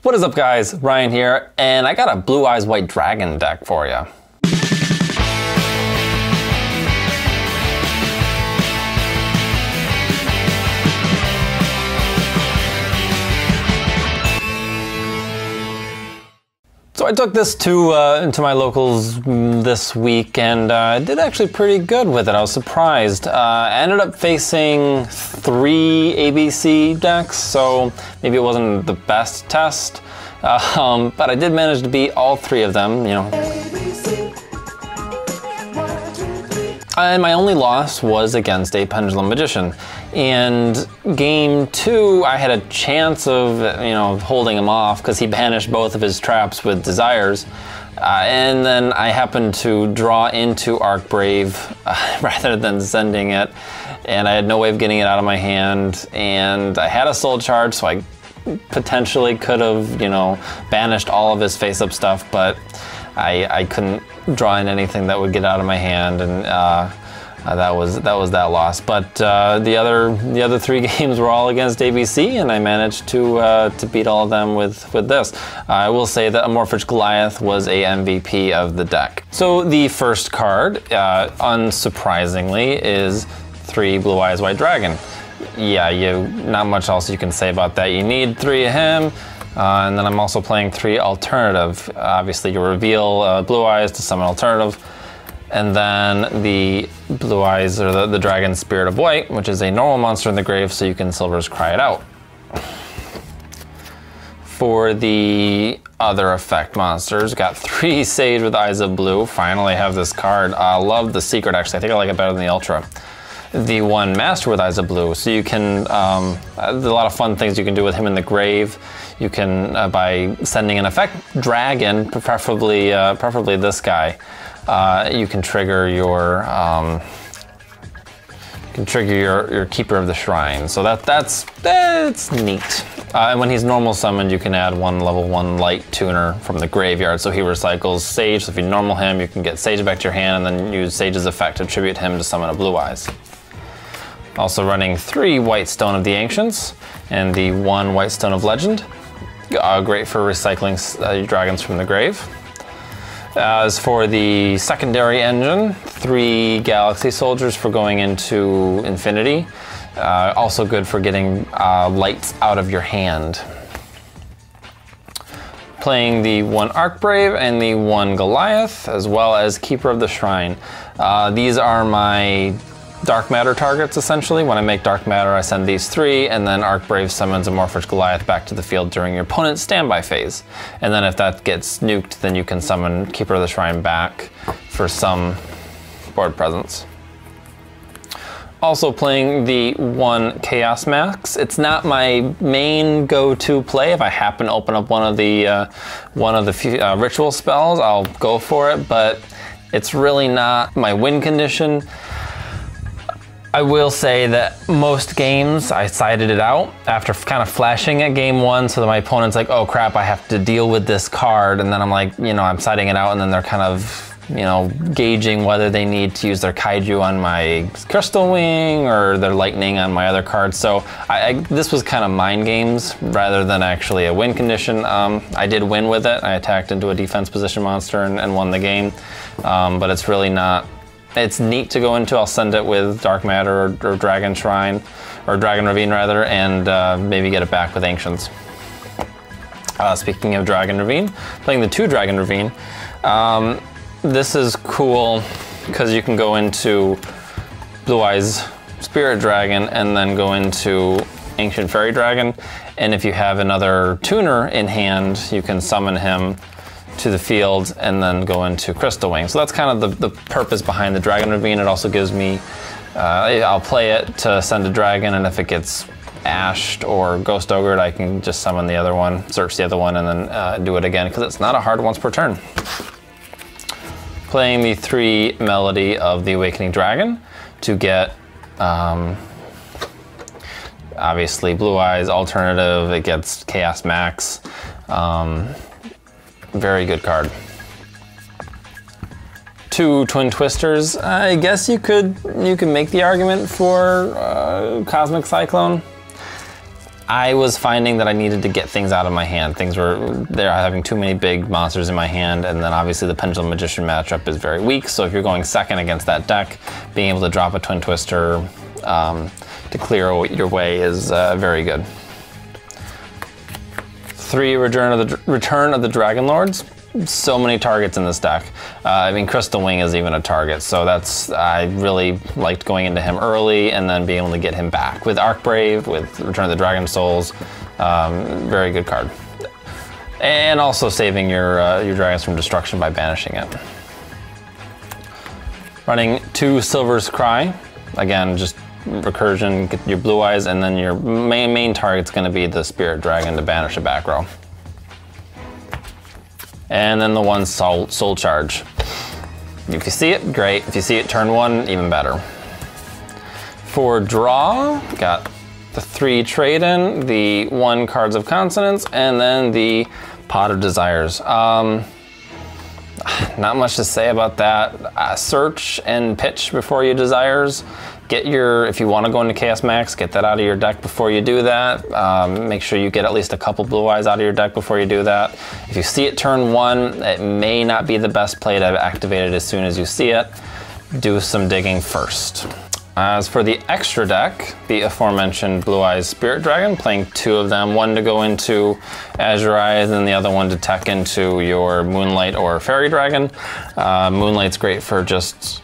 What is up guys, Ryan here, and I got a Blue Eyes White Dragon deck for you. So I took this into my locals this week and did actually pretty good with it. I was surprised. I ended up facing 3 ABC decks, so maybe it wasn't the best test, but I did manage to beat all 3 of them, you know. And my only loss was against a Pendulum Magician. And game 2, I had a chance of, you know, holding him off because he banished both of his traps with Desires. And then I happened to draw into Archbrave rather than sending it. And I had no way of getting it out of my hand. And I had a Soul Charge, so I potentially could have, you know, banished all of his face-up stuff, but I couldn't draw in anything that would get out of my hand, and that was that loss. But the other 3 games were all against ABC, and I managed to beat all of them with this. I will say that Amorphous Goliath was a MVP of the deck. So the first card, unsurprisingly, is 3 Blue Eyes White Dragon. Yeah, not much else you can say about that. You need 3 of him. And then I'm also playing 3 alternative. Obviously you reveal Blue Eyes to summon alternative. And then the Blue Eyes, or the Dragon Spirit of White, which is a normal monster in the grave, so you can Silver's Cry it out. For the other effect monsters, got 3 Sage with Eyes of Blue. Finally have this card. I love the secret actually. I think I like it better than the Ultra. The 1 Master with Eyes of Blue. So you can, there's a lot of fun things you can do with him in the grave. You can, by sending an effect dragon, preferably this guy, you can trigger your Keeper of the Shrine. So that's neat. And when he's normal summoned, you can add 1 level 1 light tuner from the graveyard. So he recycles Sage. So if you normal him, you can get Sage back to your hand and then use Sage's effect to tribute him to summon a Blue Eyes. Also running 3 White Stone of the Ancients and the 1 White Stone of Legend. Great for recycling dragons from the grave. As for the secondary engine, 3 Galaxy Soldiers for going into Infinity. Also good for getting lights out of your hand. Playing the 1 Archbrave and the 1 Goliath, as well as Keeper of the Shrine. These are my Dark Matter targets, essentially. When I make Dark Matter, I send these 3, and then Archbrave summons Amorphous Goliath back to the field during your opponent's standby phase. And then if that gets nuked, then you can summon Keeper of the Shrine back for some board presence. Also playing the 1 Chaos Max. It's not my main go-to play. If I happen to open up one of the ritual spells, I'll go for it, but it's really not my win condition. I will say that most games I sided it out after kind of flashing at game 1, so that my opponent's like, oh crap, I have to deal with this card, and then I'm like, you know, I'm siding it out, and then they're kind of, you know, gauging whether they need to use their Kaiju on my Crystal Wing or their Lightning on my other cards. So this was kind of mind games rather than actually a win condition. I did win with it. I attacked into a defense position monster and won the game, but it's really not. It's neat to go into. I'll send it with Dark Matter or Dragon Shrine, or Dragon Ravine rather, and maybe get it back with Ancients. Speaking of Dragon Ravine, playing the 2 Dragon Ravine. This is cool because you can go into Blue Eyes Spirit Dragon and then go into Ancient Fairy Dragon. And if you have another tuner in hand, you can summon him to the field and then go into Crystal Wing. So that's kind of the purpose behind the Dragon Ravine. It also gives me, I'll play it to send a dragon, and if it gets ashed or ghost ogred, I can just summon the other one, search the other one, and then do it again, because it's not a hard once per turn. Playing the 3 Melody of the Awakening Dragon to get, obviously, Blue Eyes alternative. It gets Chaos Max. Very good card. 2 Twin Twisters. I guess you could make the argument for Cosmic Cyclone. I was finding that I needed to get things out of my hand. They're having too many big monsters in my hand, and then obviously the Pendulum Magician matchup is very weak, so if you're going second against that deck, being able to drop a Twin Twister to clear your way is very good. 3 Return of the Dragon Lords. So many targets in this deck. I mean, Crystal Wing is even a target, so I really liked going into him early and then being able to get him back. With Arcbrave, with Return of the Dragon Souls, very good card. And also saving your dragons from destruction by banishing it. Running 2 Silver's Cry. Again, just recursion, get your blue eyes, and then your main target's going to be the Spirit Dragon to banish a back row. And then the 1 Soul Charge. If you see it, great. If you see it turn 1, even better. For draw, got the 3 Trade-in, the 1 Cards of Consonance, and then the Pot of Desires. Not much to say about that. Search and pitch before you Desires. If you want to go into Chaos Max, get that out of your deck before you do that. Make sure you get at least a couple blue eyes out of your deck before you do that. If you see it turn 1, it may not be the best play to activate it as soon as you see it. Do some digging first. As for the extra deck, the aforementioned Blue Eyes Spirit Dragon, playing 2 of them, 1 to go into Azure Eyes and the other 1 to tech into your Moonlight or Fairy Dragon. Moonlight's great for just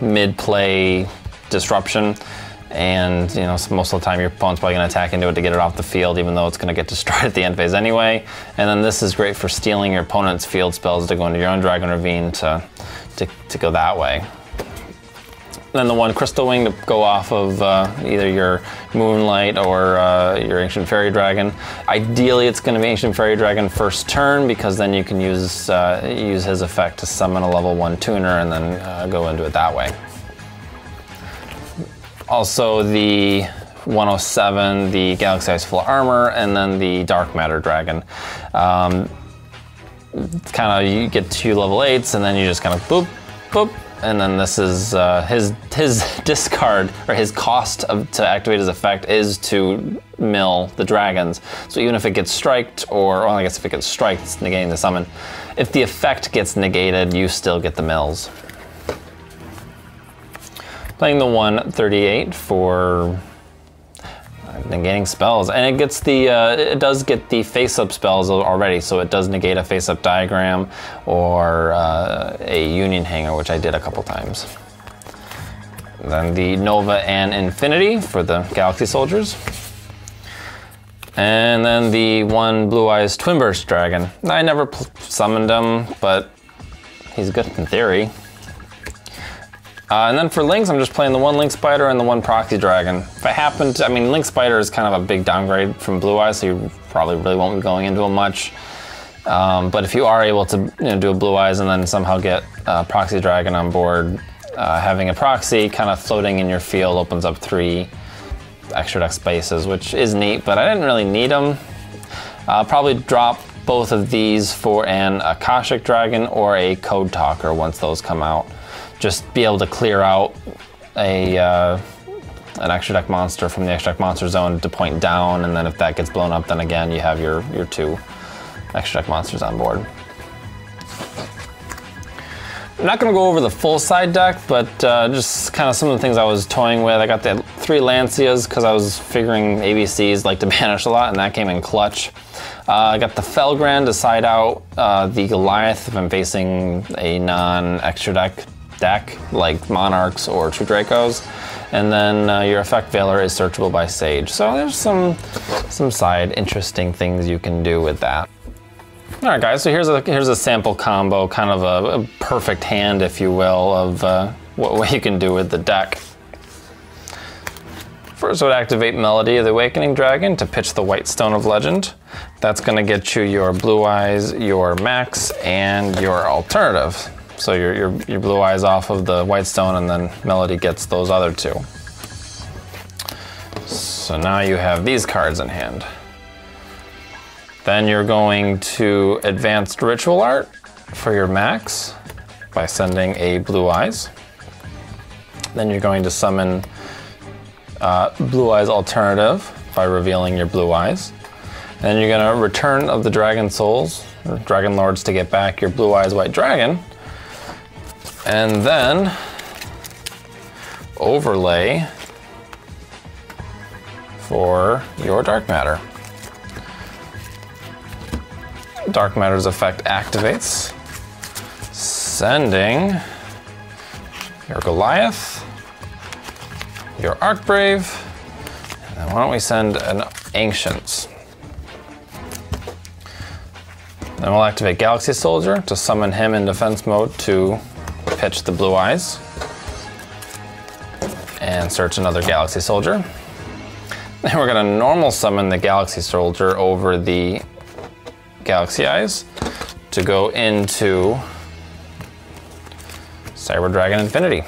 mid-play disruption, and most of the time your opponent's probably going to attack into it to get it off the field, even though it's going to get destroyed at the end phase anyway. And then this is great for stealing your opponent's field spells to go into your own Dragon Ravine to go that way. Then the 1 Crystal Wing to go off of either your Moonlight or your Ancient Fairy Dragon. Ideally, it's going to be Ancient Fairy Dragon first turn, because then you can use his effect to summon a level 1 tuner and then go into it that way. Also the 107, the Galaxy Eyes Full Armor, and then the Dark Matter Dragon. You get 2 level 8s, and then you just kind of boop, boop, and then this is his discard, or his cost to activate his effect is to mill the dragons. So even if it gets striked, or well, I guess if it gets striked, it's negating the summon. If the effect gets negated, you still get the mills. Playing the 138 for negating spells, and it does get the face-up spells already, so it does negate a face-up diagram or a Union Hanger, which I did a couple times. Then the Nova and Infinity for the Galaxy Soldiers. And then the 1 Blue Eyes Twinburst Dragon. I never summoned him, but he's good in theory. And then for Links, I'm just playing the 1 Link Spider and the 1 Proxy Dragon. If I happen to, Link Spider is kind of a big downgrade from Blue Eyes, so you probably really won't be going into him much. But if you are able to do a Blue Eyes and then somehow get Proxy Dragon on board, having a Proxy kind of floating in your field opens up 3 extra deck spaces, which is neat, but I didn't really need them. I'll probably drop both of these for an Akashic Dragon or a Code Talker once those come out. Just be able to clear out an extra deck monster from the extra deck monster zone to point down, and then if that gets blown up, then again you have your 2 extra deck monsters on board. I'm not going to go over the full side deck, but just kind of some of the things I was toying with. I got the 3 Lancias because I was figuring ABCs like to banish a lot, and that came in clutch. I got the Felgrand to side out the Goliath if I'm facing a non-extra deck like Monarchs or True Dracos, and then your Effect Veiler is searchable by Sage. So there's some side interesting things you can do with that. All right, guys. So here's a sample combo, kind of a perfect hand, if you will, of what you can do with the deck. First, would activate Melody of the Awakening Dragon to pitch the White Stone of Legend. That's going to get you your Blue Eyes, your Max, and your Alternative. So your Blue Eyes off of the White Stone, and then Melody gets those other 2. So now you have these cards in hand. Then you're going to Advanced Ritual Art for your Max by sending a Blue Eyes. Then you're going to summon Blue Eyes Alternative by revealing your blue eyes. Then you're gonna Return of the Dragon Souls, or Dragon Lords, to get back your Blue Eyes White Dragon. And then overlay for your Dark Matter. Dark Matter's effect activates, sending your Goliath, your Archbrave, and then why don't we send an Ancients. Then we'll activate Galaxy Soldier to summon him in defense mode to pitch the Blue Eyes. And search another Galaxy Soldier. Then we're gonna normal summon the Galaxy Soldier over the Galaxy Eyes to go into Cyber Dragon Infinity.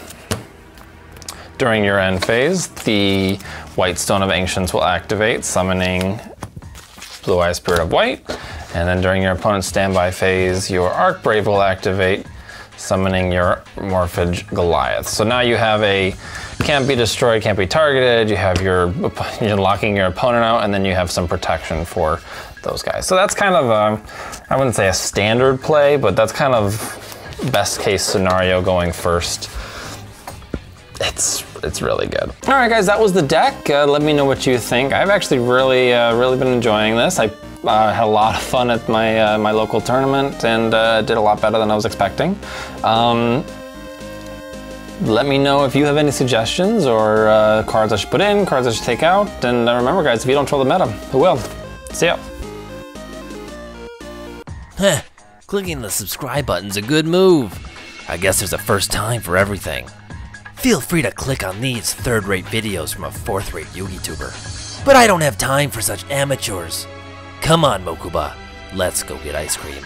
During your end phase, the White Stone of Ancients will activate, summoning Blue Eye Spirit of White. And then during your opponent's standby phase, your Archbrave will activate, summoning your Morphage Goliath. So now you have a can't be destroyed, can't be targeted, you're locking your opponent out, and then you have some protection for those guys. So that's kind of, I wouldn't say a standard play, but that's kind of best case scenario going first. It's really good. All right, guys, that was the deck. Let me know what you think. I've actually really been enjoying this. I had a lot of fun at my my local tournament and did a lot better than I was expecting. Let me know if you have any suggestions or cards I should put in, cards I should take out. And remember, guys, if you don't troll the meta, who will? See ya. Heh, clicking the subscribe button's a good move. I guess there's a first time for everything. Feel free to click on these third-rate videos from a fourth-rate YouTuber. But I don't have time for such amateurs. Come on, Mokuba, let's go get ice cream.